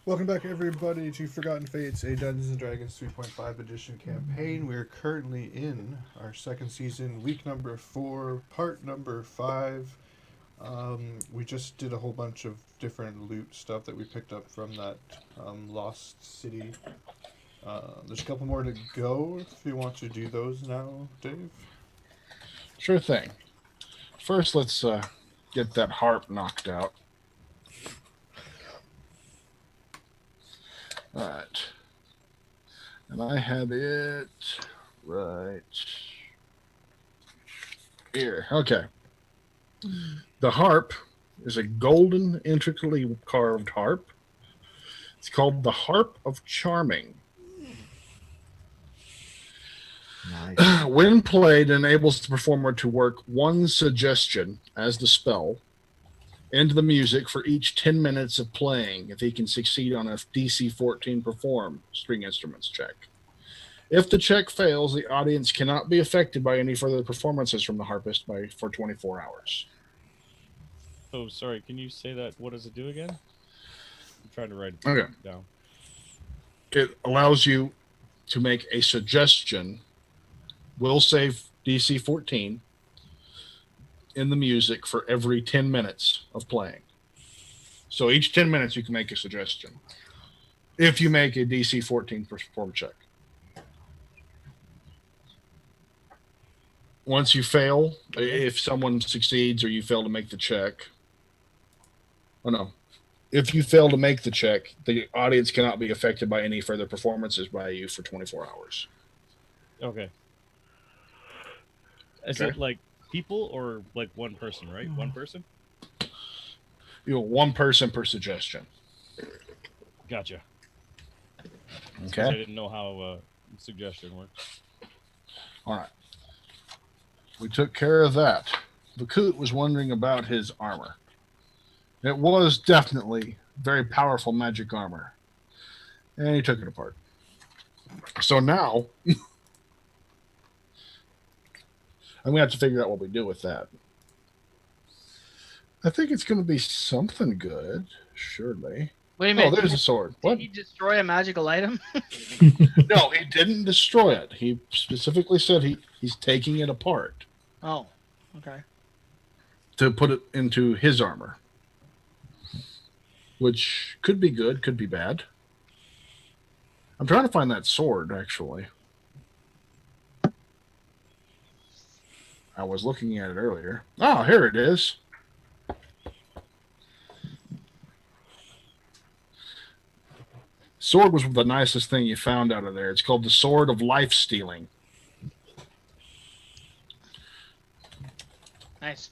Welcome back, everybody, to Forgotten Fates, a Dungeons and Dragons 3.5 edition campaign. We're currently in our second season, week number 4, part number 5. We just did a whole bunch of different loot stuff that we picked up from that lost city. There's a couple more to go if you want to do those now, Dave. Sure thing. First, let's get that harp knocked out. All right. And I have it right here. Okay. The harp is a golden, intricately carved harp. It's called the Harp of Charming. Nice. When played, enables the performer to work one suggestion as the spell into the music for each 10 minutes of playing if he can succeed on a DC 14 perform string instruments check. If the check fails, the audience cannot be affected by any further performances from the harpist for 24 hours. Oh, sorry. Can you say that? What does it do again? I'm trying to write it down. It allows you to make a suggestion, will save DC 14, in the music for every 10 minutes of playing. So each 10 minutes you can make a suggestion. If you make a DC 14 perform check. Once you fail, if someone succeeds or you fail to make the check. Oh no. If you fail to make the check, the audience cannot be affected by any further performances by you for 24 hours. Okay. Is it like people or like one person, right? One person? One person per suggestion. Gotcha. Okay. I didn't know how suggestion works. All right. We took care of that. Vakaut was wondering about his armor. It was definitely very powerful magic armor. And he took it apart. So now, I'm going to have to figure out what we do with that. I think it's going to be something good, surely. Wait a minute. Oh, there's a sword. What? Did he destroy a magical item? No, he didn't destroy it. He specifically said he's taking it apart. Oh, okay. To put it into his armor. Which could be good, could be bad. I'm trying to find that sword, actually. I was looking at it earlier. Oh, here it is. Sword was the nicest thing you found out of there. It's called the Sword of Life Stealing. Nice.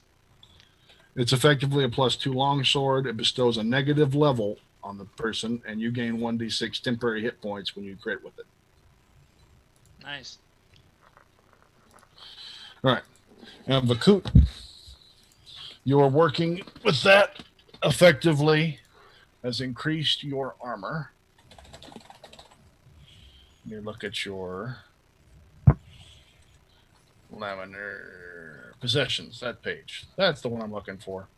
It's effectively a +2 longsword. It bestows a negative level on the person, and you gain 1d6 temporary hit points when you crit with it. Nice. All right. And Vakaut, you are working with that effectively, has increased your armor. You look at your Lavender possessions, that page. That's the one I'm looking for.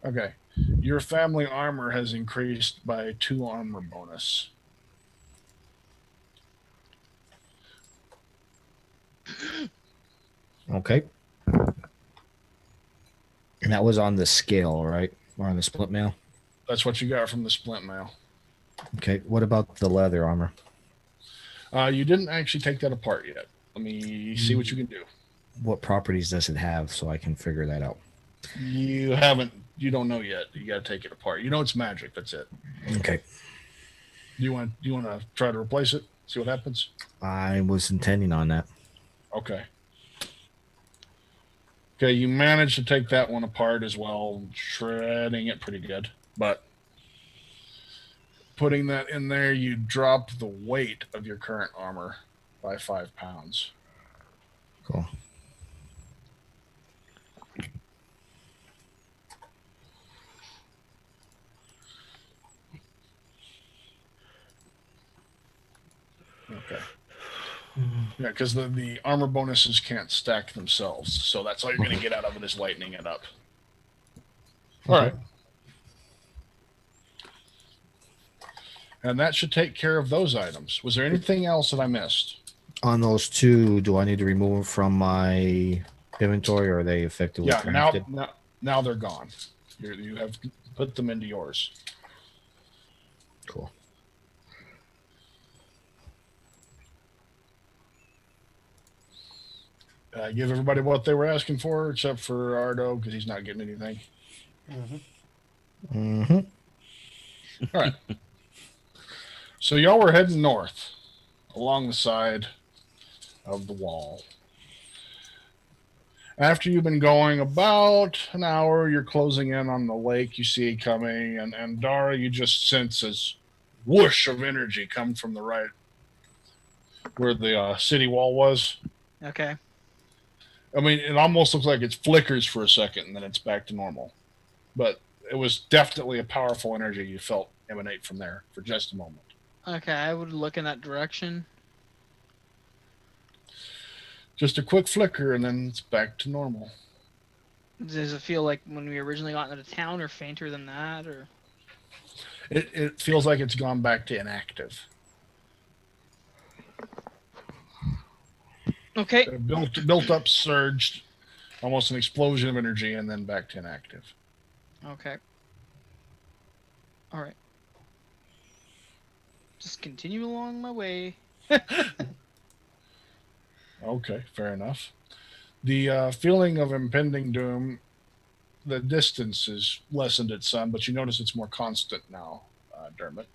Okay. Your family armor has increased by 2 armor bonus. Okay. And that was on the scale, right? Or on the split mail? That's what you got from the splint mail. Okay. What about the leather armor? You didn't actually take that apart yet. Let me see what you can do. What properties does it have so I can figure that out? You haven't. You don't know yet. You got to take it apart. You know it's magic. That's it. Okay. Do you want to try to replace it? See what happens? I was intending on that. Okay. Okay, you managed to take that one apart as well, shredding it pretty good. But putting that in there, you dropped the weight of your current armor by 5 pounds. Cool. Okay. Yeah, because the armor bonuses can't stack themselves, so that's all you're going to get out of it is lightening it up. All right. And that should take care of those items. Was there anything else that I missed? On those two, do I need to remove them from my inventory, or are they effectively Yeah, crafted? now they're gone. You have put them into yours. Cool. Give everybody what they were asking for, except for Ardo, because he's not getting anything. Mm-hmm. All right. So y'all were heading north along the side of the wall. After you've been going about an hour, you're closing in on the lake you see coming, and Andara, you just sense this whoosh of energy come from the right where the city wall was. Okay. I mean, it almost looks like it flickers for a second and then it's back to normal. But it was definitely a powerful energy you felt emanate from there for just a moment. Okay, I would look in that direction. Just a quick flicker and then it's back to normal. Does it feel like when we originally got into town, or fainter than that, or? It feels like it's gone back to inactive. Okay. Built up, surged, almost an explosion of energy, and then back to inactive. Okay. All right. Just continue along my way. Okay, fair enough. The feeling of impending doom, the distance is lessened at some, but you notice it's more constant now, Dermot.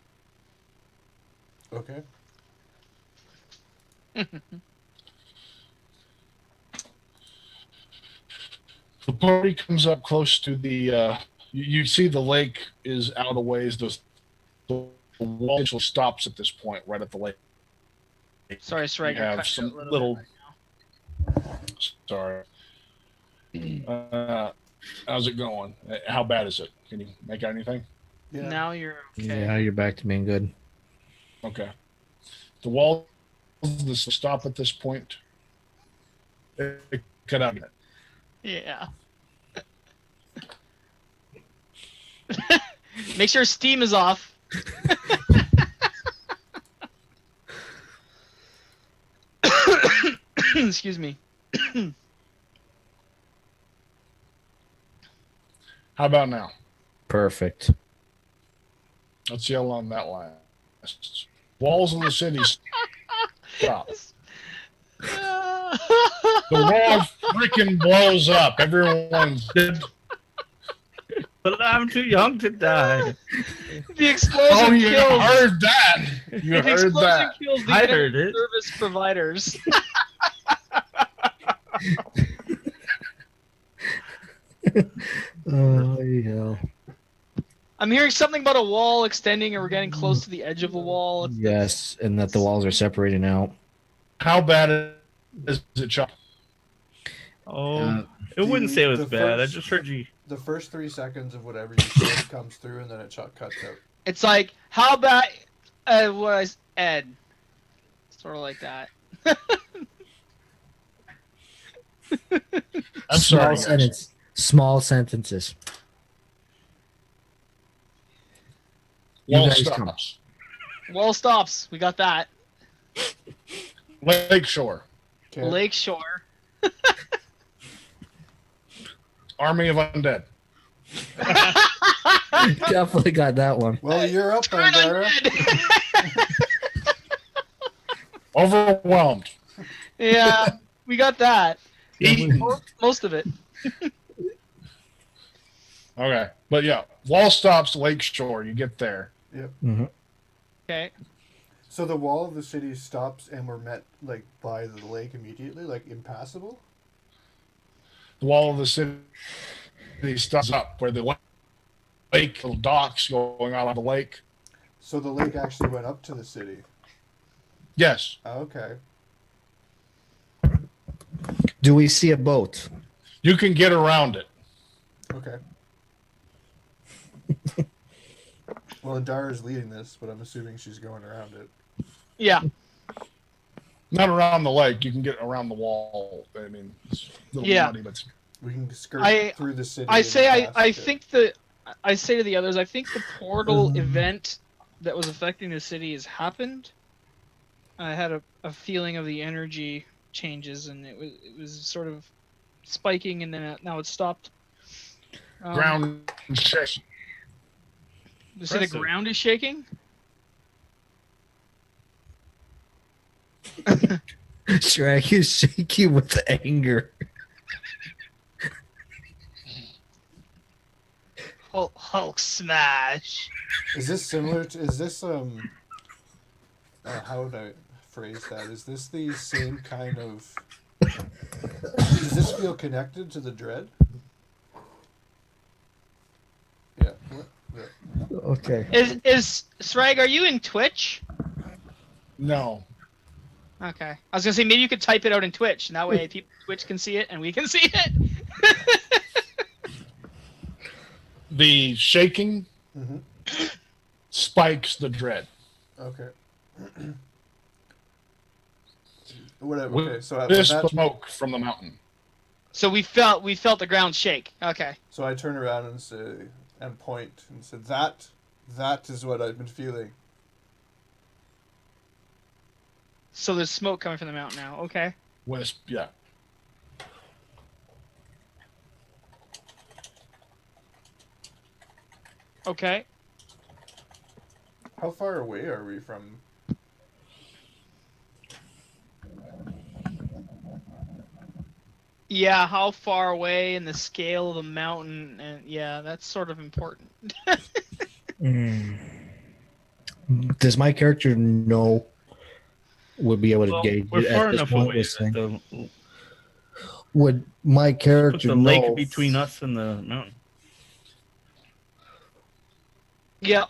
Okay. The party comes up close to the. You see the lake is out of ways. The wall stops at this point, right at the lake. Sorry, Sragg. You have some little. Sorry. How's it going? How bad is it? Can you make out anything? Yeah. Now you're okay. Yeah, you're back to being good. Okay. The wall stop at this point. It cut out. Yeah. Make sure steam is off. Excuse me. How about now? Perfect. Let's see how long that lasts. Walls of the city stop. The wall freaking blows up. Everyone's dead. But I'm too young to die. The explosion Oh, you kills. heard that. You The heard explosion that. kills the I internet heard it. service providers. Oh, yeah. I'm hearing something about a wall extending, and we're getting close to the edge of the wall. Yes, and that the walls are separating out. How bad is it, Chuck? Oh, it wouldn't say it was the bad. I first- just heard you. The first 3 seconds of whatever you said comes through, and then it cuts out. It's like, how about was Ed? Sort of like that. I'm sorry. Small sentences. You Wall guys stops. Wall stops. We got that. Lake shore. Okay. Lakeshore. Army of undead. Definitely got that one. Well, you're up, Turn Andara. undead. Overwhelmed. Yeah, we got that. Eaten. Most of it. Okay. But yeah, wall stops, lake shore. You get there. Mm-hmm. Okay. So the wall of the city stops, and we're met like by the lake immediately, like impassable. The wall of the city stops up where the lake, little docks going out on the lake. So the lake actually went up to the city. Yes. Okay. Do we see a boat? You can get around it. Okay. Well, Andara's leading this, but I'm assuming she's going around it. Yeah. Not around the lake. You can get around the wall. I mean, it's a little muddy, but We can skirt through the city. I say and I past it. think I say to the others, I think the portal event that was affecting the city has happened. I had a feeling of the energy changes, and it was sort of spiking, and then now it's stopped. Ground shaking. You say the Impressive. ground is shaking? Sragg is shaking with anger. Hulk smash. Is this similar to? Is this how would I phrase that? Is this the same kind of? Does this feel connected to the dread? Yeah. Okay. Is Sragg, are you in Twitch? No. Okay. I was gonna say maybe you could type it out in Twitch, and that way Twitch can see it and we can see it. The shaking Mm-hmm. spikes the dread. Okay. Whatever. With Okay. So this that, smoke from the mountain. So we felt the ground shake. Okay. so I turn around and say and point and said that is what I've been feeling. So there's smoke coming from the mountain now. Okay. Wisp, yeah. Okay. How far away are we from? Yeah, how far away and the scale of the mountain, and yeah, that's sort of important. Does my character know? Would be able to Well, gauge we're it far at this enough point? away. Was saying? that Would my Put character the know? lake between us and the mountain. Yeah,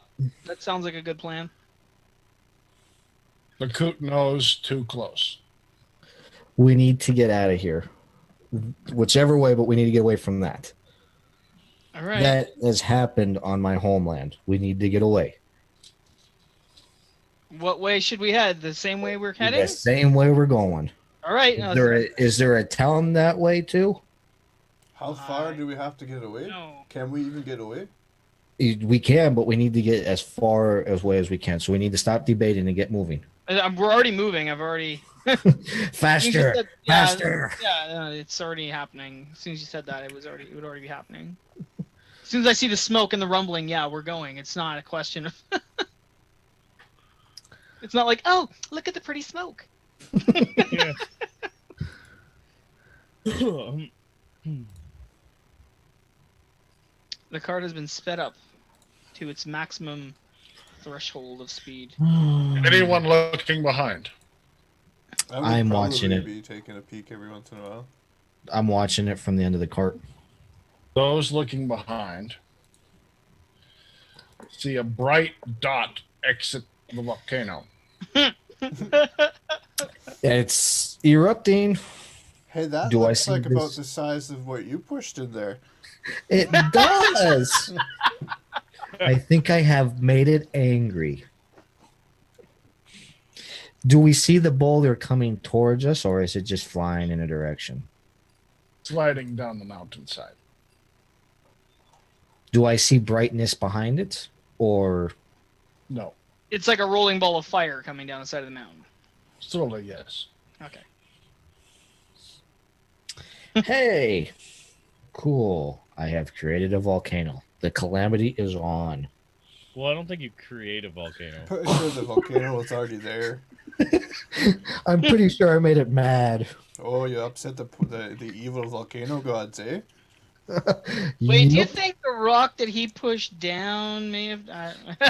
that sounds like a good plan. The coot knows too close. We need to get out of here, whichever way, but we need to get away from that. All right. That has happened on my homeland. We need to get away. What way should we head? The same way we're heading? The same way we're going. All right. Is there a town that way too? How far do we have to get away? No. Can we even get away? We can, but we need to get as far away as we can. So we need to stop debating and get moving. We're already moving. I've already. Faster, Yeah, faster. Yeah, it's already happening. As soon as you said that, it would already be happening. As soon as I see the smoke and the rumbling, yeah, we're going. It's not a question of. It's not like, oh, look at the pretty smoke. Yeah. The cart has been sped up to its maximum threshold of speed. Anyone looking behind? I would I'm probably watching it. Be taking a peek every once in a while. I'm watching it from the end of the cart. Those looking behind see a bright dot exit the volcano. It's erupting. Hey, that Do I looks see like about this? the size of what you pushed in there. It does. I think I have made it angry. Do we see the boulder coming towards us, or is it just flying in a direction? Sliding down the mountainside. Do I see brightness behind it, or No. It's like a rolling ball of fire coming down the side of the mountain. Slowly, yes. Okay. hey, cool? I have created a volcano. The calamity is on. Well, I don't think you create a volcano. Pretty sure the volcano was already there. I'm pretty sure I made it mad. Oh, you upset the evil volcano gods, eh? Wait, do you Yep. think the rock that he pushed down may have?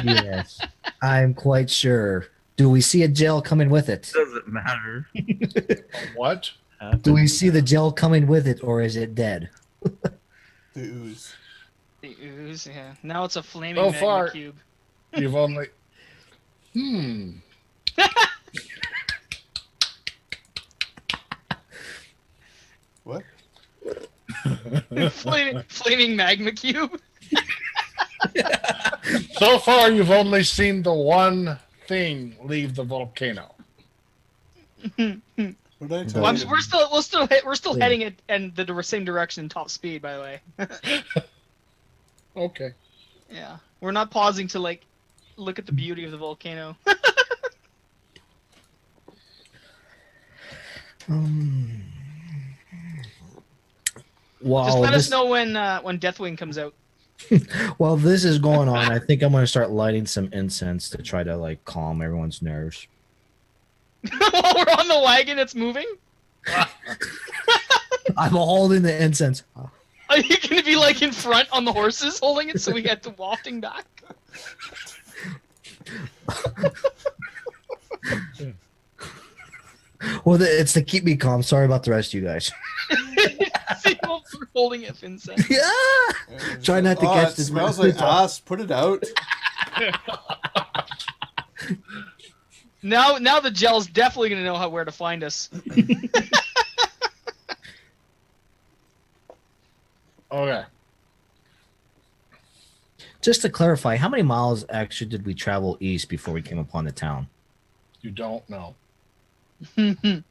Yes, I'm quite sure. Do we see a gel coming with it? Doesn't matter. What? Do we see the gel coming with it, or is it dead? The ooze. The ooze, yeah. Now it's a flaming So magma far- cube. You've only. What? flaming magma cube. So far, you've only seen the one thing leave the volcano. What did I tell Well, you? We're still Yeah. heading it and the same direction, top speed, by the way. Okay. Yeah, we're not pausing to like look at the beauty of the volcano. While Just let us this, know when Deathwing comes out. while this is going on, I think I'm going to start lighting some incense to try to like calm everyone's nerves. While we're on the wagon, it's moving. I'm holding the incense. Are you gonna be like in front on the horses holding it so we get to wafting back? Well, it's to keep me calm. Sorry about the rest of you guys. We're holding it, Vincent. Yeah. Try not to catch it this. smells like ass. Put it out. Now the gel's definitely gonna know where to find us. Okay. Just to clarify, how many miles actually did we travel east before we came upon the town? You don't know. I'm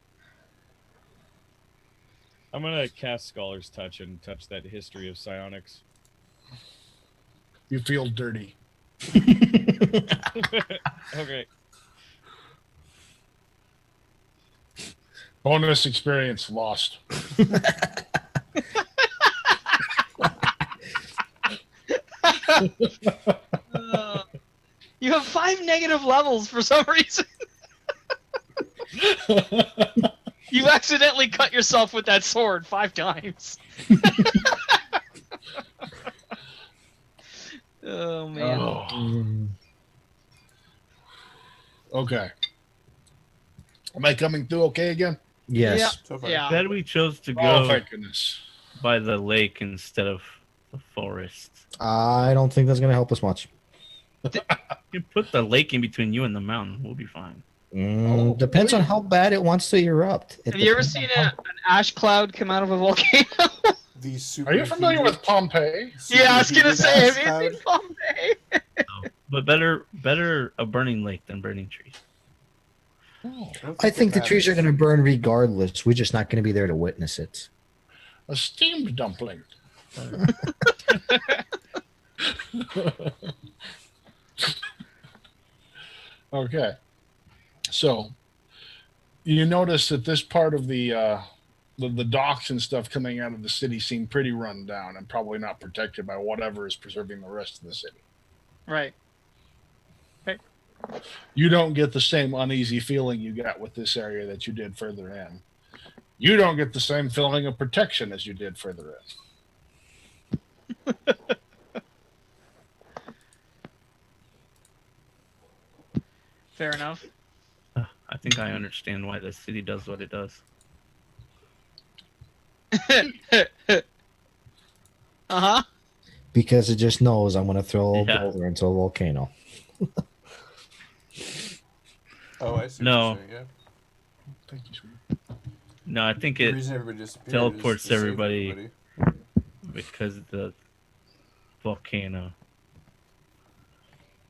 gonna cast Scholar's Touch and touch that history of psionics. You feel dirty. Okay. Bonus experience lost. You have 5 negative levels for some reason. You accidentally cut yourself with that sword 5 times. Oh man. Oh. Okay. Am I coming through okay again? Yes. Yeah. So far. Yeah. Glad we chose to Oh, go thank goodness. by the lake instead of the forest. I don't think that's going to help us much. You put the lake in between you and the mountain, we'll be fine. Depends on how bad it wants to erupt. Have you ever seen an ash cloud come out of a volcano? The super Are you familiar with Pompeii? Yeah, I was gonna say, have Cloud. you seen Pompeii? But better a burning lake than burning trees. I think the trees are going to burn regardless. We're just not going to be there to witness it. A steamed dumpling. Okay. So you notice that this part of the docks and stuff coming out of the city seem pretty run down and probably not protected by whatever is preserving the rest of the city. Right. You don't get the same uneasy feeling you got with this area that you did further in. You don't get the same feeling of protection as you did further in. Fair enough. I think I understand why the city does what it does. Uh-huh. Because it just knows I'm going to throw a Yeah. boulder into a volcano. Oh, I see. No. What you're saying, yeah. Thank you, sweetie. No, I think The it reason everybody disappeared teleports is to save everybody. because of the volcano.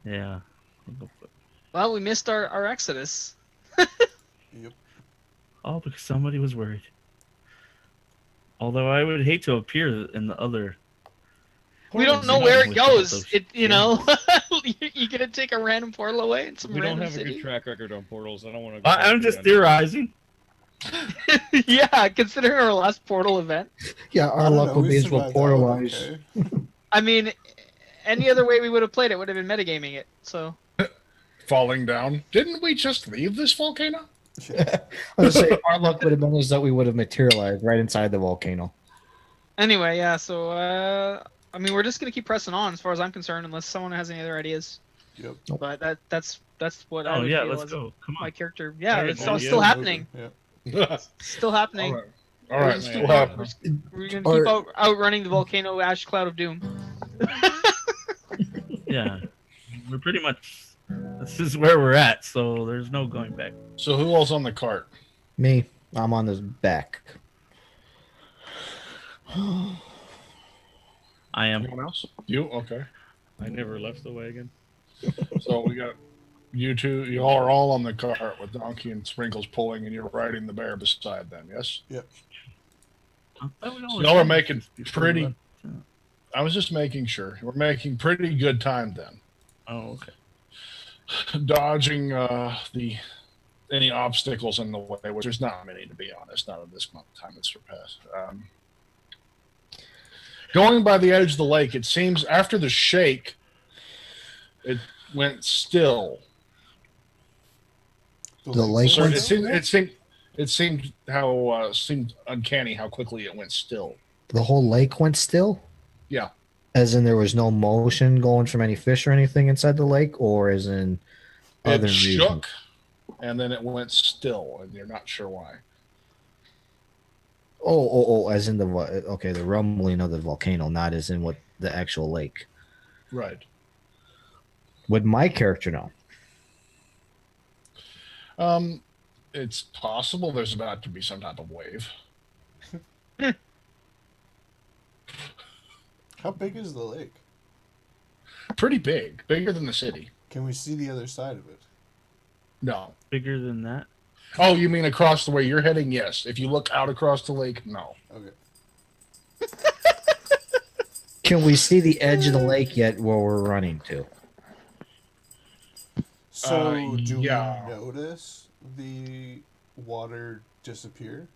Yeah. Well, we missed our exodus. Yep. All because somebody was worried. Although I would hate to appear in the other. We don't portals know and where with it goes. those- It, you yeah. know, you gonna take a random portal away in some We don't random have a city? good track record on portals. I don't want to. I'm just theorizing. Yeah, considering our last portal event. Yeah, I our don't luck know, will we be as well survived that one, portalized. okay. I mean, any other way we would have played it would have been metagaming it. So Falling down. Didn't we just leave this volcano? I was say our luck would have been as though we would have materialized right inside the volcano. anyway, yeah. So I mean, we're just gonna keep pressing on, as far as I'm concerned, unless someone has any other ideas. Yep. But that's what I Oh would yeah, feel let's as go. Come my on. character. Yeah, Alright, it's well, still yeah, happening. Yeah. Still happening. All right. All right. We're Still keep- happening. We're gonna Or- keep outrunning the volcano ash cloud of doom. Yeah. We're pretty much. This is where we're at, so there's no going back. So who else on the cart? Me, I'm on this back. I am. Anyone else? You? Okay. I never left the wagon. So we got you two. You all are all on the cart with Donkey and Sprinkles pulling, and you're riding the bear beside them. Yes. Y'all are making pretty. I was just making sure we're making pretty good time then. Oh, okay. dodging any obstacles in the way, which there's not many, to be honest, not at this time it's surpassed. Going by the edge of the lake, it seems after the shake, it went still. The lake So went it seemed uncanny how quickly it went still. The whole lake went still? Yeah. As in there was no motion going from any fish or anything inside the lake, or as in other It reasons? shook, and then it went still, and you're not sure why. Oh, as in the rumbling of the volcano, not as in what the actual lake. Right. Would my character know? It's possible there's about to be some type of wave. How big is the lake? Pretty big, bigger than the city. Can we see the other side of it? No. Bigger than that? Oh, you mean across the way you're heading? Yes. If you look out across the lake, no. Okay. Can we see the edge of the lake yet where we're running to? So, do yeah. we notice the water disappear?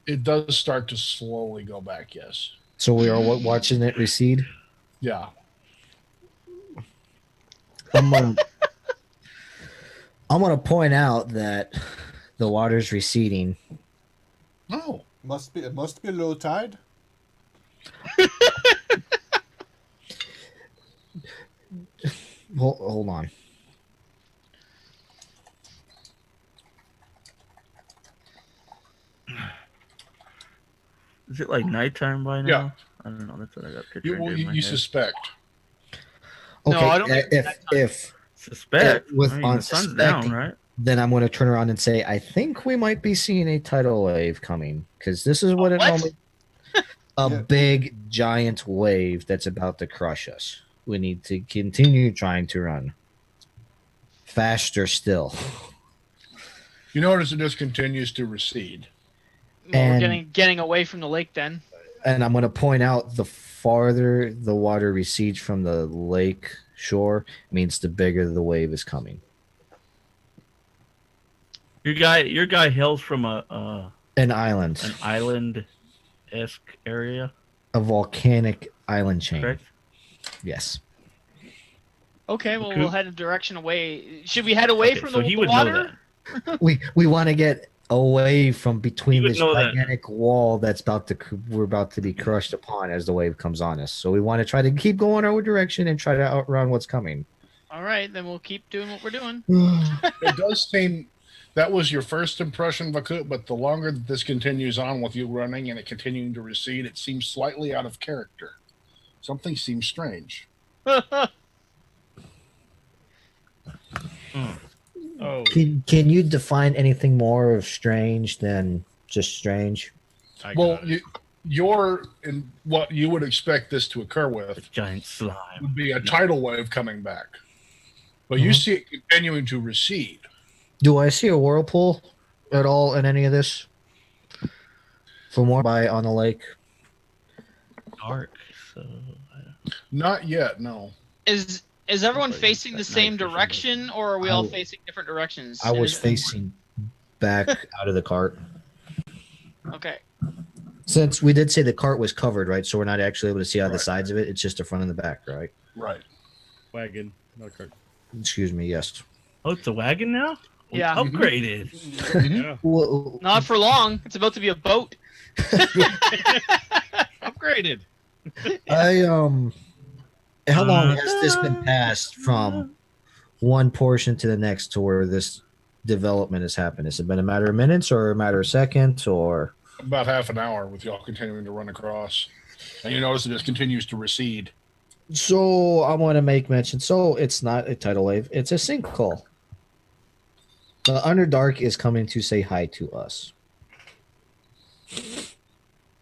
It does start to slowly go back, yes. So we are watching it recede? Yeah. I'm gonna point out that the water's receding. Oh. It must be low tide. Hold on. Is it like nighttime by now? Yeah. I don't know. That's what I got pictured in my You head. suspect. Okay, No, I don't think if Suspect? with I mean, on the sun's suspecting, down, right? then I'm going to turn around and say, I think we might be seeing a tidal wave coming, because this is what it What? normally. A Yeah. big giant wave that's about to crush us. We need to continue trying to run faster still. You notice it just continues to recede. Well, And- we're getting away from the lake then. And I'm going to point out the farther the water recedes from the lake shore means the bigger the wave is coming. Your guy hails from an An island, island-esque area, a volcanic island chain. correct? Yes. Okay, well, Okay. we'll head a direction away. Should we head away Okay, from so the he would water? know that. We want to get away from between You would this know that. gigantic wall that's we're about to be crushed upon as the wave comes on us. So we want to try to keep going our direction and try to outrun what's coming. All right, then we'll keep doing what we're doing. It does seem that was your first impression, Vakaut, but the longer that this continues on with you running and it continuing to recede, it seems slightly out of character. Something seems strange. Oh, Can you define anything more of strange than just strange? I Well, got it. you're in what you would expect this to occur A with giant slime. would be a tidal wave coming back. But you Mhm. see it continuing to recede. Do I see a whirlpool at all in any of this? From what by on the lake? Dark. So Not yet, no. Is everyone Like, facing the that same night vision. direction, or are we all I- facing different directions? I And was is it- facing back out of the cart. Okay. Since we did say the cart was covered, right? So we're not actually able to see out the Right. sides of it. It's just the front and the back, right? Right. Wagon, not cart. Excuse me, yes. oh, it's a wagon now. Yeah. Upgraded. Yeah, Well, Not for long. It's about to be a boat. upgraded. how long has this been passed from one portion to the next to where this development has happened? Has it been a matter of minutes or a matter of seconds or? About half an hour with y'all continuing to run across. And you notice it just continues to recede. So I want to make mention. So it's not a tidal wave; it's a sinkhole. The Underdark is coming to say hi to us.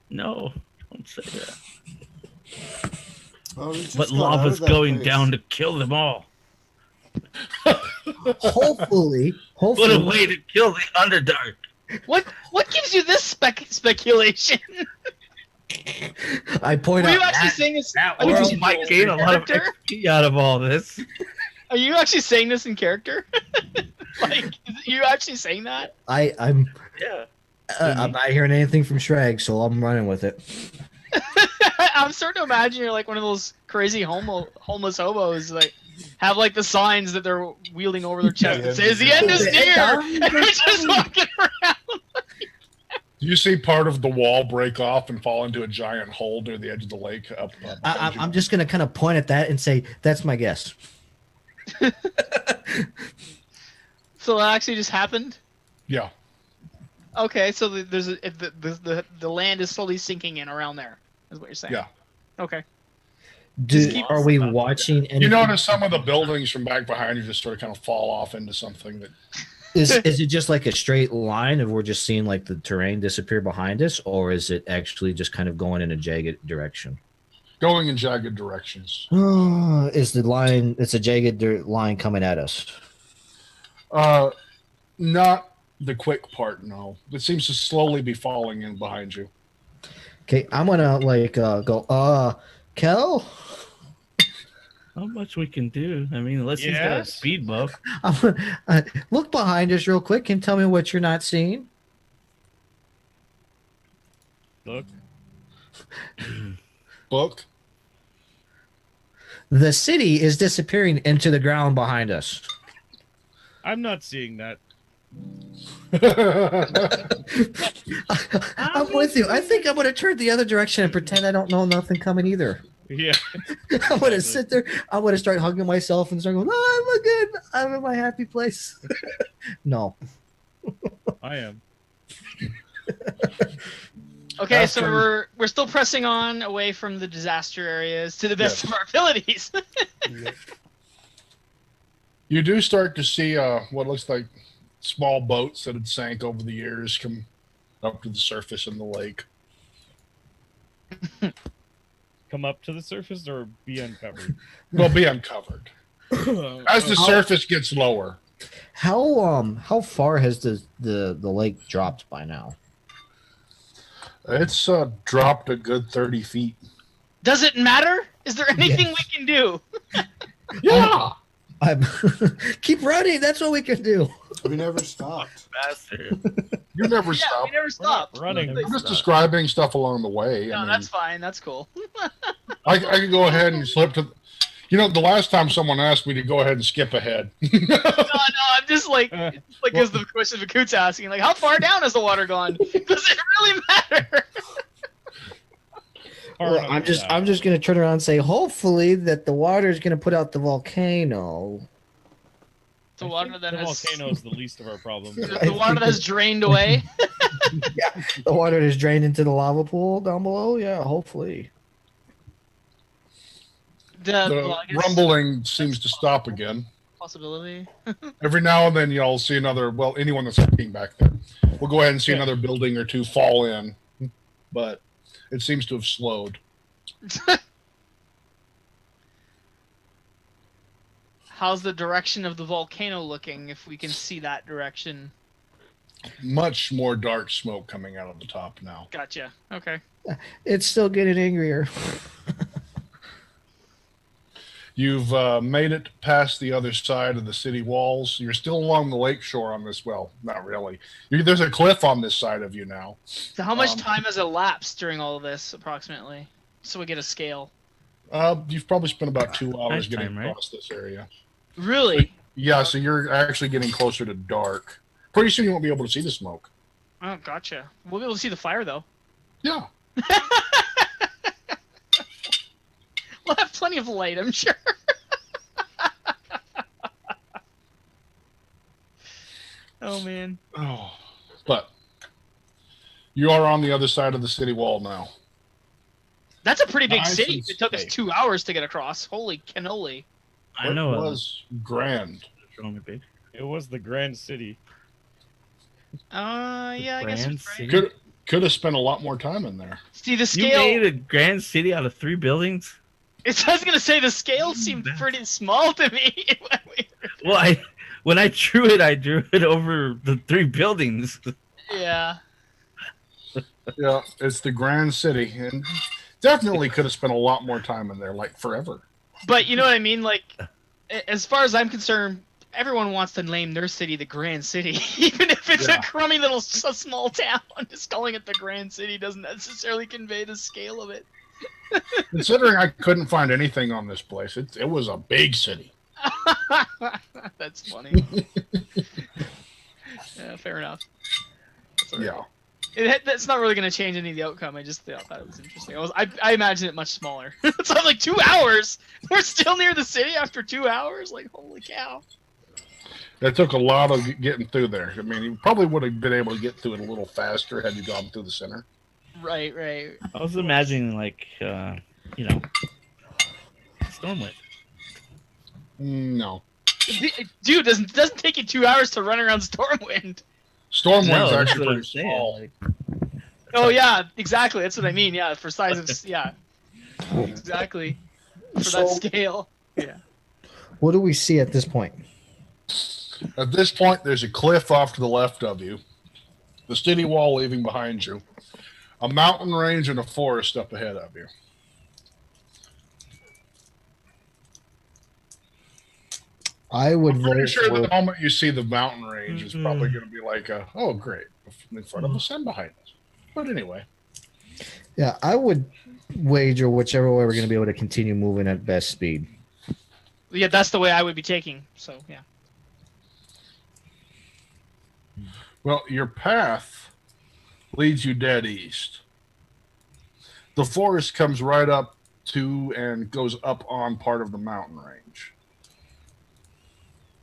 No, don't say that. Oh, we just But got out of lava's that going place. down to kill them all. Hopefully, What a way to kill the Underdark. What gives you this speculation? I point Were you out actually saying this? That I mean, world did you might know gain a lot of character? XP out of all this. Are you actually saying this in character? Like, is you actually saying that? I'm Yeah. I'm not hearing anything from Sragg, so I'm running with it. I'm starting to imagine you're like one of those crazy homeless hobos, like have like the signs that they're wielding over their chest that says the end is near, and they're just walking around. You see part of the wall break off and fall into a giant hole near the edge of the lake. I'm just gonna kind of point at that and say that's my guess. So that actually just happened. Yeah. Okay, so the land is slowly sinking in around there. Is what you're saying? Yeah. Okay. Are we watching anything? You notice some of the buildings from back behind you just sort of kind of fall off into something that. Is it just like a straight line of we're just seeing like the terrain disappear behind us, or is it actually just kind of going in a jagged direction? Going in jagged directions. Is the line? It's a jagged line coming at us. Not the quick part. No, it seems to slowly be falling in behind you. Okay, I'm gonna go. Kel. Not much we can do. I mean, unless he's got a Yes? speed buff. Look behind us real quick and tell me what you're not seeing. Look. Book. The city is disappearing into the ground behind us. I'm not seeing that. I'm with you. I think I'm going to turn the other direction and pretend I don't know nothing coming either. Yeah. I'm going to sit there. I'm going to start hugging myself and start going, oh, I'm in my happy place. No. I am. Okay, so we're still pressing on away from the disaster areas to the best of our abilities. You do start to see what looks like small boats that had sank over the years come up to the surface in the lake. Come up to the surface or be uncovered? They'll be uncovered as the surface gets lower. How far has the lake dropped by now? It's dropped a good 30 feet. Does it matter? Is there anything we can do? Yeah. Keep running. That's what we can do. We never stopped. Faster. You never Yeah, stop. we never stopped. Running. I'm just describing stuff along the way. No, I mean, that's fine. That's cool. I could go ahead and slip to. You know, the last time someone asked me to go ahead and skip ahead. No, I'm just like is the question Vakaut's asking, like, how far down has the water gone? Does it really matter? Well, I'm just gonna turn around and say, hopefully that the water is gonna put out the volcano. The water that the has volcano is the least of our problems. the water that has drained away. The water is drained into the lava pool down below. Yeah, hopefully. The rumbling seems to stop again. Possibility. Every now and then you'll see another, well, anyone that's looking back there. We'll go ahead and see another building or two fall in. But it seems to have slowed. How's the direction of the volcano looking, if we can see that direction? Much more dark smoke coming out of the top now. Gotcha. Okay. It's still getting angrier. You've made it past the other side of the city walls. You're still along the lake shore on this. Well, not really. There's a cliff on this side of you now. So how much time has elapsed during all of this, approximately? So we get a scale. You've probably spent about 2 hours Nighttime, getting right? across this area. Really? Yeah, so you're actually getting closer to dark. Pretty soon you won't be able to see the smoke. Oh, gotcha. We'll be able to see the fire, though. Yeah. We'll have plenty of light, I'm sure. Oh, man. Oh, but you are on the other side of the city wall now. That's a pretty big Nice city. and It took us safe. 2 hours to get across. Holy cannoli. I know It was grand. It was the Grand City. Yeah, I guess Grand you're right. City? Could have spent a lot more time in there. See, the You scale... made a grand city out of 3 buildings? I was going to say, the scale seemed pretty small to me. Well, when I drew it over the 3 buildings. Yeah. Yeah, it's the grand city, and definitely could have spent a lot more time in there, like forever. But you know what I mean? Like, as far as I'm concerned, everyone wants to name their city the Grand City, even if it's a crummy little small town. Just calling it the Grand City doesn't necessarily convey the scale of it. Considering I couldn't find anything on this place, it was a big city. That's funny. Yeah, fair enough. Yeah. That's not really going to change any of the outcome. I just thought it was interesting. I imagine it much smaller. So I'm like, 2 hours? We're still near the city after 2 hours? Like, holy cow. It took a lot of getting through there. I mean, you probably would have been able to get through it a little faster had you gone through the center. Right. I was imagining, like, Stormwind. No. Dude, doesn't take you 2 hours to run around Stormwind. Stormwind's that's actually what pretty I'm saying, small. like- Oh, yeah, exactly. That's what I mean. Yeah, for size of... Yeah. Exactly. For that scale. Yeah. What do we see at this point? At this point, there's a cliff off to the left of you, the city wall leaving behind you, a mountain range, and a forest up ahead of you. I would I'm vote pretty sure for- the moment you see the mountain range is probably going to be like, oh, great, in front of us and behind us. But anyway. Yeah, I would wager whichever way we're going to be able to continue moving at best speed. Yeah, that's the way I would be taking. So, yeah. Well, your path leads you dead east. The forest comes right up to and goes up on part of the mountain range.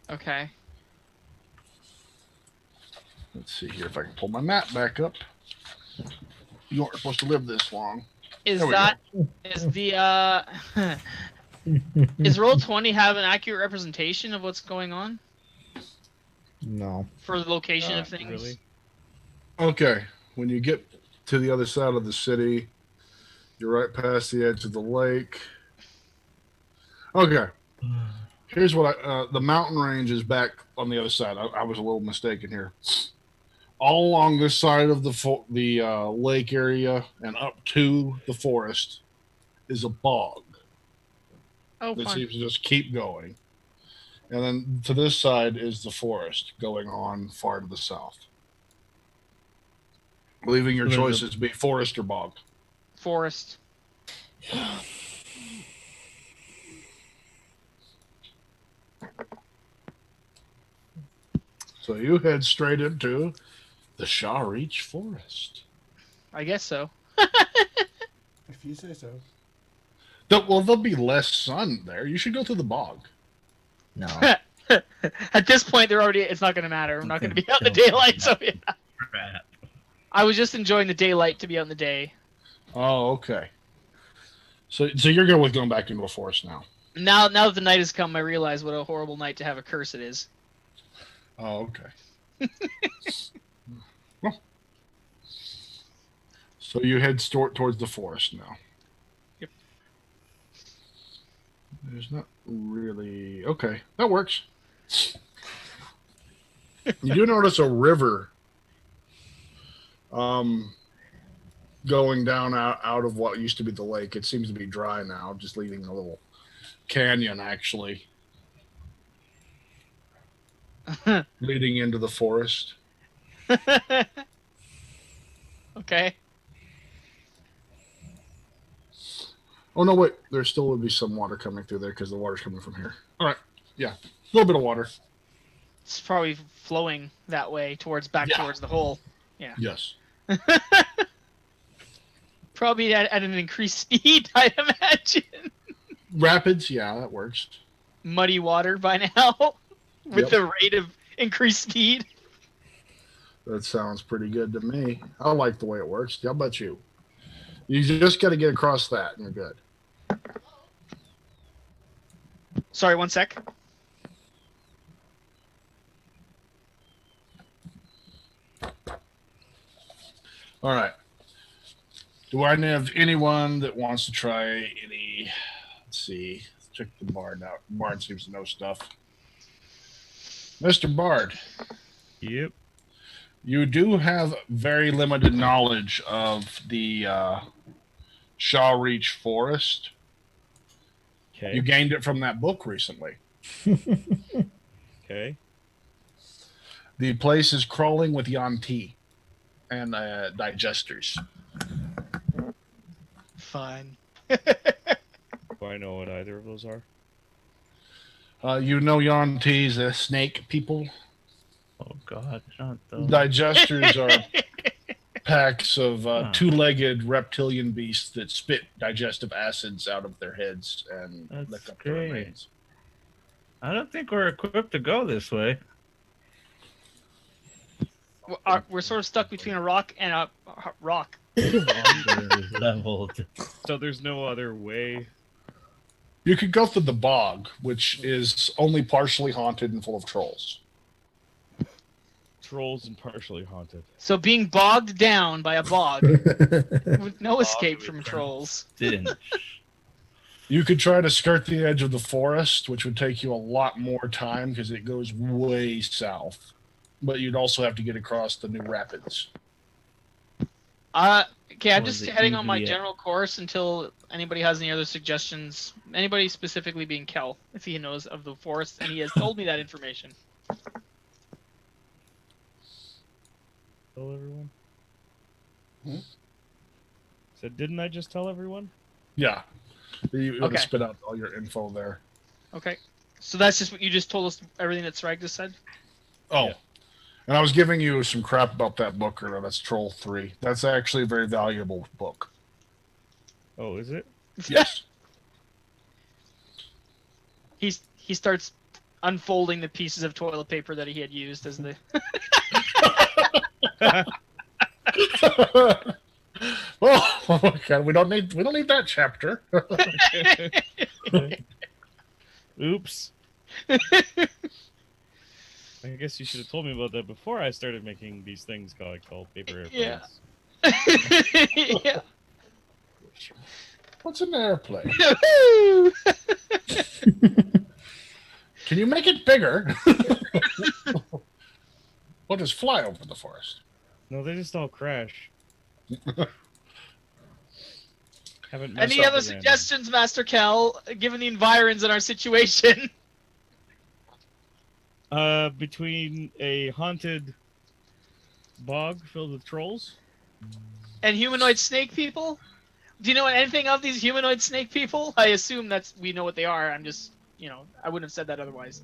Okay. Let's see here if I can pull my map back up. You aren't supposed to live this long. Is There we that... Is the... Is Roll20 have an accurate representation of what's going on? No. For the location of things? Really? Okay, when you get to the other side of the city, you're right past the edge of the lake. Okay, here's what the mountain range is back on the other side. I was a little mistaken here. All along this side of the lake area and up to the forest is a bog Oh, that fun. seems to just keep going. And then to this side is the forest going on far to the south. Leaving your So there's choices to be forest or bog. Forest. So you head straight into the Shaw Reach Forest. I guess so. If you say so. Well, there'll be less sun there. You should go through the bog. No. At this point, they're already. It's not going to matter. I'm not going to be out in the daylight, so yeah. Crap. I was just enjoying the daylight to be out in the day. Oh, okay. So you're good with going back into a forest now. Now that the night has come, I realize what a horrible night to have a curse it is. Oh, okay. Well, so you head towards the forest now. Yep. There's not really... Okay, that works. You do notice a river going down out of what used to be the lake. It seems to be dry now, just leaving a little canyon, actually, leading into the forest. Okay. Oh, no, wait. There still would be some water coming through there because the water's coming from here. All right. Yeah. A little bit of water. It's probably flowing that way towards the hole. Yeah. Yes. Probably at an increased speed, I'd imagine. Rapids. Yeah, that works. Muddy water by now with Yep. the rate of increased speed. That sounds pretty good to me. I like the way it works. How about you? You just got to get across that and you're good. Sorry, one sec. All right. Do I have anyone that wants to try any? Let's see. Let's check the Bard out. Bard seems to know stuff. Mr. Bard, Yep. you do have very limited knowledge of the Shaw Reach Forest. Okay. You gained it from that book recently. Okay. The place is crawling with Yanti and digesters. Fine. Do I know what either of those are? You know Yanti's snake people. Oh God, not those. Digesters are packs of two-legged reptilian beasts that spit digestive acids out of their heads and That's lick up the great. remains. I don't think we're equipped to go this way. We're sort of stuck between a rock and a rock. Leveled. So there's no other way. You could go through the bog, which is only partially haunted and full of trolls. Trolls and partially haunted. So being bogged down by a bog with no escape from trolls. Didn't. You could try to skirt the edge of the forest, which would take you a lot more time because it goes way south. But you'd also have to get across the new rapids. Okay, I'm Or just is it heading on my easier? general course until anybody has any other suggestions. Anybody specifically being Kel, if he knows of the forest, and he has told me that information. Tell everyone? Hmm? So didn't I just tell everyone? Yeah. You would Okay. spit out all your info there. Okay. So that's just what you just told us, everything that Sragg just said? Oh. Yeah. And I was giving you some crap about that book earlier. That's Troll 3. That's actually a very valuable book. Oh, is it? Yes. He starts unfolding the pieces of toilet paper that he had used as the... Well, okay, we don't need that chapter. Oops. I guess you should have told me about that before I started making these things called paper airplanes. Yeah. Yeah. What's an airplane? Can you make it bigger? We'll just fly over the forest. No, they just all crash. Haven't messed Any up other the random. suggestions, Master Kel, given the environs in our situation? Between a haunted bog filled with trolls? And humanoid snake people? Do you know anything of these humanoid snake people? I assume we know what they are. I'm just, I wouldn't have said that otherwise.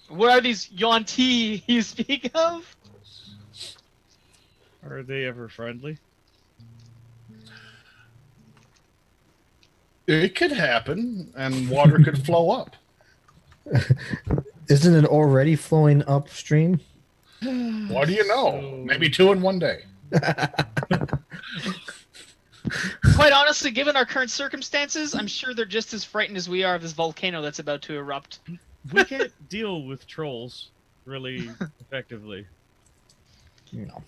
What are these Yonti you speak of? Are they ever friendly? It could happen, and water could flow up. Isn't it already flowing upstream? What do you know? So- Maybe 2 in one day. Quite honestly, given our current circumstances, I'm sure they're just as frightened as we are of this volcano that's about to erupt. We can't deal with trolls really effectively. No.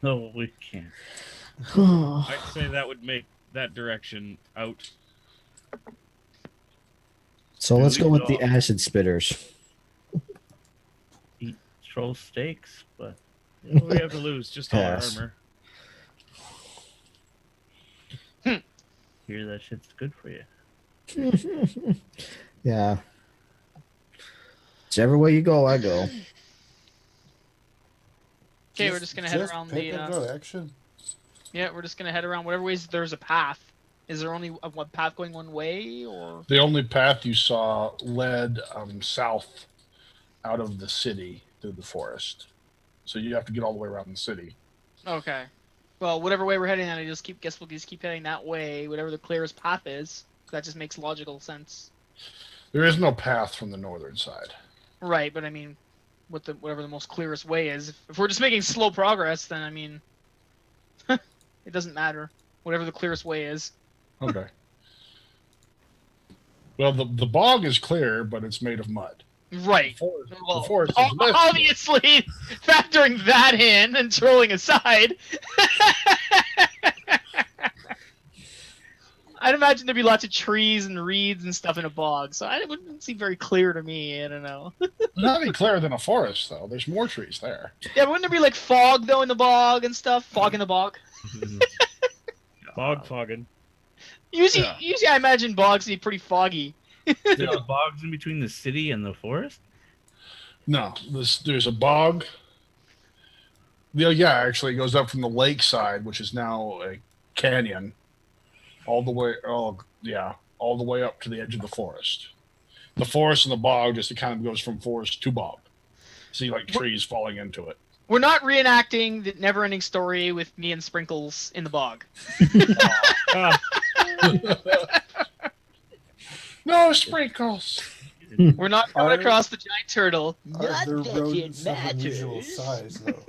No, we can't. I'd say that would make that direction out. So let's go with Leave the it acid spitters. Eat troll steaks, but What do we have to lose? Just all our Pass. armor. hear that shit's good for you. Yeah. Whichever way you go, I go. Okay, we're just gonna head Just around pick the. a direction. Yeah, we're just gonna head around whatever ways there's a path. Is there only one path going one way, or? The only path you saw led south out of the city through the forest. So you have to get all the way around the city. Okay. Well, whatever way we're heading, I guess we'll just keep heading that way, whatever the clearest path is. That just makes logical sense. There is no path from the northern side. Right, but I mean, whatever the most clearest way is. If we're just making slow progress, then I mean, it doesn't matter. Whatever the clearest way is. Okay. Well, the bog is clear, but it's made of mud. Right. The forest is less Obviously, factoring that in and trolling aside, I'd imagine there'd be lots of trees and reeds and stuff in a bog, so it wouldn't seem very clear to me. I don't know. Not any clearer than a forest, though. There's more trees there. Yeah, but wouldn't there be like fog though in the bog and stuff? Fog in the bog. Bog fogging. Usually, Yeah. usually I imagine bogs to be pretty foggy. The bogs in between the city and the forest? No, there's a bog. Yeah, actually, it goes up from the lakeside, which is now a canyon, all the way. All the way up to the edge of the forest. The forest and the bog just kind of goes from forest to bog. See, like trees falling into it. We're not reenacting the never-ending story with me and Sprinkles in the bog. No sprinkles. We're not going across the giant turtle. Are there rodents of unusual size, though?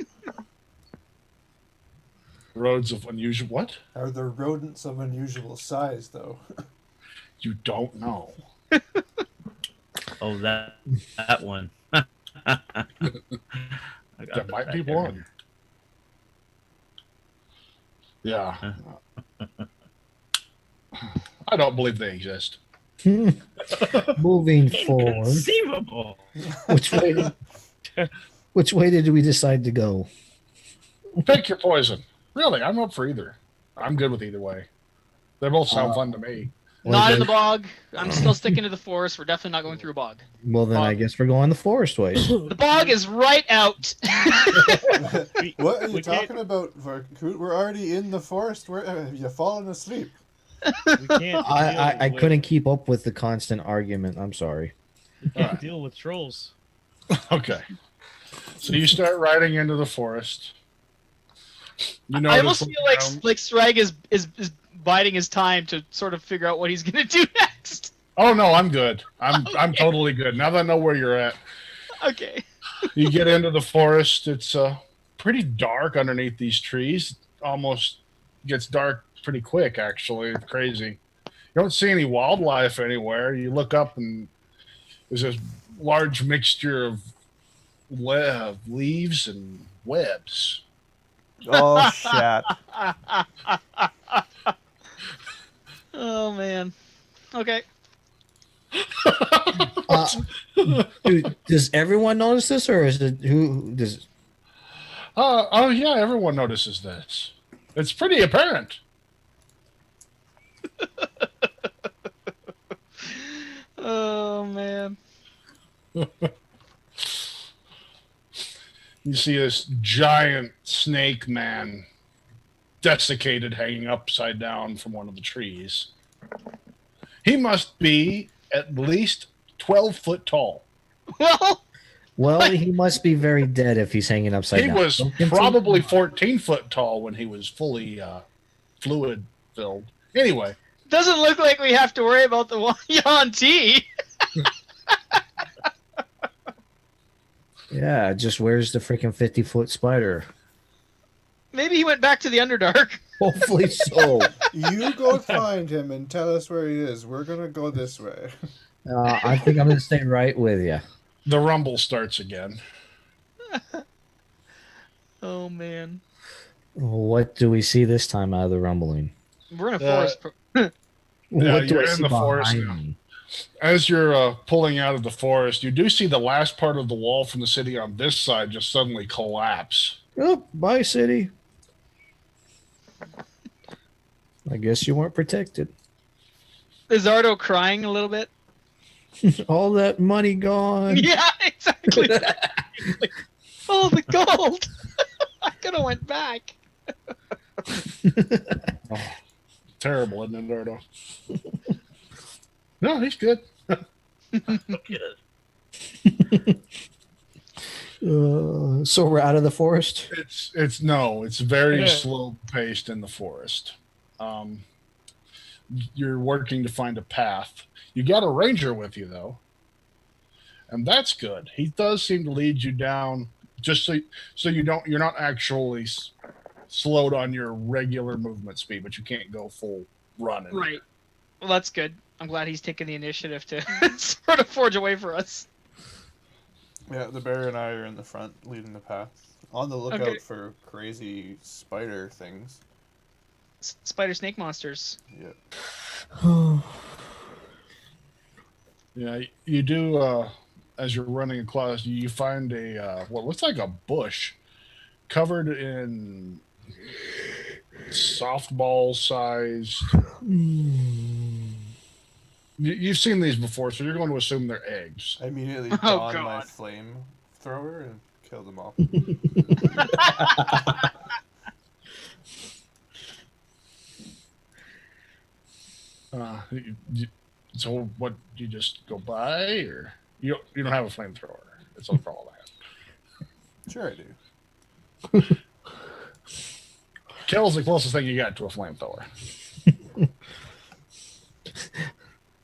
Roads of unusual what? Are there rodents of unusual size, though? You don't know. Oh, that one. There might be one. Yeah. I don't believe they exist. Moving forward, Inconceivable. which way did we decide to go? Pick your poison. Really, I'm up for either. I'm good with either way. They both sound fun to me. Not in the bog. I'm still sticking to the forest. We're definitely not going through a bog. Well, then I guess we're going the forest way. The bog is right out. What are you talking about, Vakaut? We're already in the forest. Have you fallen asleep? We can't. I couldn't keep up with the constant argument. I'm sorry. We can't deal with trolls. Okay. So you start riding into the forest. You I almost feel like Sragg is biding his time to sort of figure out what he's gonna do next. Oh no, I'm good. I'm totally good. Now that I know where you're at. Okay. You get into the forest. It's pretty dark underneath these trees. Almost gets dark pretty quick, actually. It's crazy. You don't see any wildlife anywhere. You look up and there's this large mixture of leaves and webs. Oh, shit. Oh man. Okay. Dude, does everyone notice this, or is it who does? Oh yeah, everyone notices this. It's pretty apparent. Oh man. You see this giant snake man desiccated hanging upside down from one of the trees. He must be at least 12 foot tall. Well, He must be very dead if he's hanging upside He down. was probably 14 foot tall when he was fully fluid filled. Anyway, doesn't look like we have to worry about the Yan T. Yeah, just where's the freaking 50-foot spider? Maybe he went back to the Underdark. Hopefully so. You go find him and tell us where he is. We're gonna go this way. I think I'm gonna stay right with you. the rumble starts again. Oh man. What do we see this time out of the rumbling? We're in a forest. Yeah, What do you're I in see the forest behind now. me? As you're pulling out of the forest, you do see the last part of the wall from the city on this side just suddenly collapse. Oh, bye, city. I guess you weren't protected. Is Ardo crying a little bit? All that money gone. Yeah, exactly. Oh, the gold! I could have went back. Terrible, isn't it, Ardo? No, he's good. Good. So we're out of the forest. It's very slow paced in the forest. You're working to find a path. You got a ranger with you though, and that's good. He does seem to lead you down just so you're not actually slowed on your regular movement speed, but you can't go full run. Right. Well, that's good. I'm glad he's taking the initiative to sort of forge a way for us. Yeah, the bear and I are in the front, leading the path. On the lookout Okay. for crazy spider things. Spider snake monsters. Yeah. Yeah, you do. As you're running across, you find a what looks like a bush covered in softball-sized You've seen these before, so you're going to assume they're eggs. I immediately Oh, don my God. flame thrower and kill them all. So what? You just go by, or you don't have a flamethrower? That's all I have. Sure, I do. Kill's the closest thing you got to a flamethrower.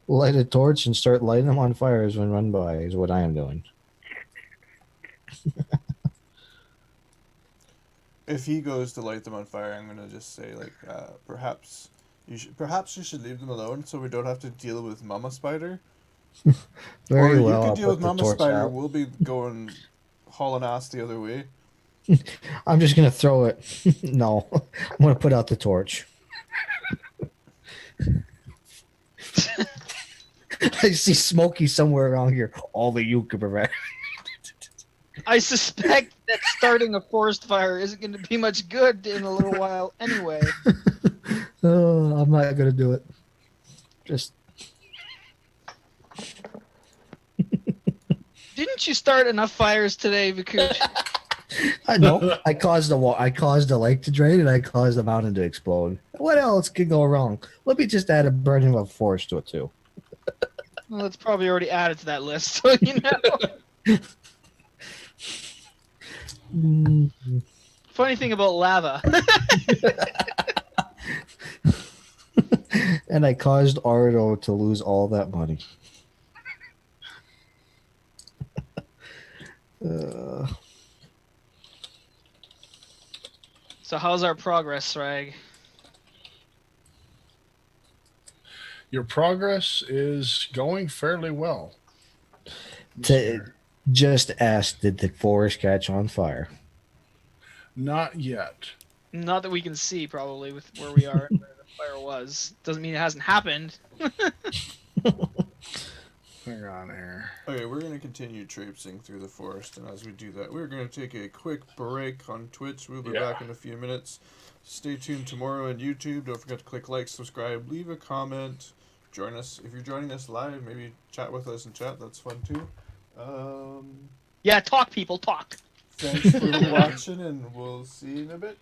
Light a torch and start lighting them on fire as when run by is what I am doing. If he goes to light them on fire, I'm gonna just say like, perhaps you should leave them alone so we don't have to deal with Mama Spider. Very or well. you I'll could deal put with the Mama torch Spider. out. We'll be going hauling ass the other way. I'm just gonna throw it. No, I'm gonna put out the torch. I see Smokey somewhere around here. All that you can prevent. I suspect that starting a forest fire isn't going to be much good in a little while anyway. Oh, I'm not gonna do it. Just Didn't you start enough fires today, Vakaut? I know. I caused the lake to drain, and I caused the mountain to explode. What else could go wrong? Let me just add a burning of a forest to it too. Well, it's probably already added to that list, so you know. Funny thing about lava. And I caused Ardo to lose all that money. So how's our progress, Sragg? Your progress is going fairly well. Just ask, did the forest catch on fire? Not yet. Not that we can see, probably, with where we are and where the fire was. Doesn't mean it hasn't happened. Hang on here. Okay, we're going to continue traipsing through the forest, and as we do that, we're going to take a quick break on Twitch. We'll be back in a few minutes. Stay tuned tomorrow on YouTube. Don't forget to click like, subscribe, leave a comment. Join us. If you're joining us live, maybe chat with us in chat. That's fun too. Yeah, talk, people, talk. Thanks for watching, and we'll see you in a bit.